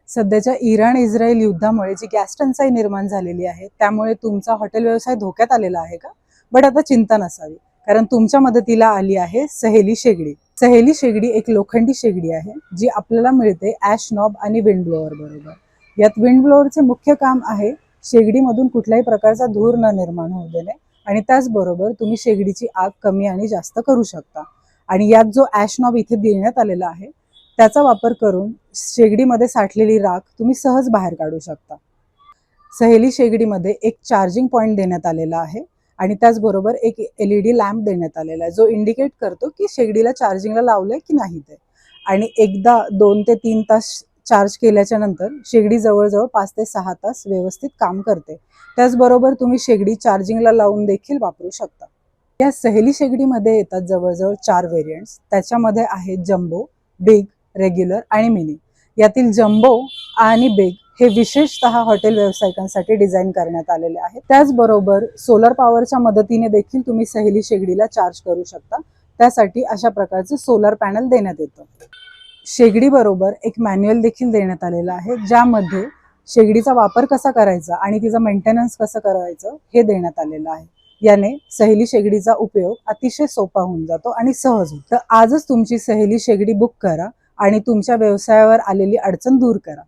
सध्याच्या इराण-इस्रायल युद्धामुळे G gas टंचाई निर्माण झालेली आहे, त्यामुळे तुमचा हॉटेल व्यवसाय धोक्यात आलेला आहे का? बट आता चिंता नसावी, कारण तुमच्या मदतीला आली आहे सहेली शेगडी. सहेली शेगडी एक लोखंडी शेगडी आहे, जी आपल्याला मिळते ॲश नॉब आणि विंड ब्लोअर बरोबर. यात विंड ब्लोअरचे मुख्य काम आहे शेगडीमधून कुठल्याही प्रकारचा धूर न निर्माण होऊ देणे, आणि त्याचबरोबर तुम्ही शेगडीची आग कमी आणि जास्त करू शकता. आणि यात जो ॲश नॉब इथे देण्यात आलेला आहे, त्याचा वापर करून शेगडीमध्ये साठलेली राख तुम्ही सहज बाहेर काढू शकता. सहेली शेगडीमध्ये एक चार्जिंग पॉईंट देण्यात आलेला आहे आणि त्याचबरोबर एक LED लॅम्प देण्यात आलेला आहे, जो इंडिकेट करतो की शेगडीला चार्जिंगला लावलंय की नाही ते. आणि एकदा 2 ते 3 तास चार्ज केल्याच्या नंतर शेगडी जवळजवळ 5 ते 6 तास व्यवस्थित काम करते. त्याचबरोबर तुम्ही शेगडी चार्जिंगला लावून देखील वापरू शकता. या सहेली शेगडीमध्ये येतात जवळजवळ 4 व्हेरियंट्स. त्याच्यामध्ये आहे जम्बो, बिग, रेग्युलर आणि मिनी. यातील जम्बो आणि बिग हे विशेषतः हॉटेल व्यावसायिकांसाठी डिझाईन करण्यात आलेले आहेत. त्याचबरोबर सोलर पॉवरच्या मदतीने देखील तुम्ही सहेली शेगडीला चार्ज करू शकता. त्यासाठी अशा प्रकारचं सोलर पॅनल देण्यात येतं. शेगडी बरोबर एक मॅन्युअल देखील देण्यात आलेला आहे, ज्यामध्ये शेगडीचा वापर कसा करायचा आणि तिचा मेंटेनन्स कसं करायचं हे देण्यात आलेलं आहे. याने सहेली शेगडीचा उपयोग अतिशय सोपा होऊन जातो आणि सहज होतो. तर आजच तुमची सहेली शेगडी बुक करा आणि तुमच्या व्यवसायावर आलेली अडचण दूर करा.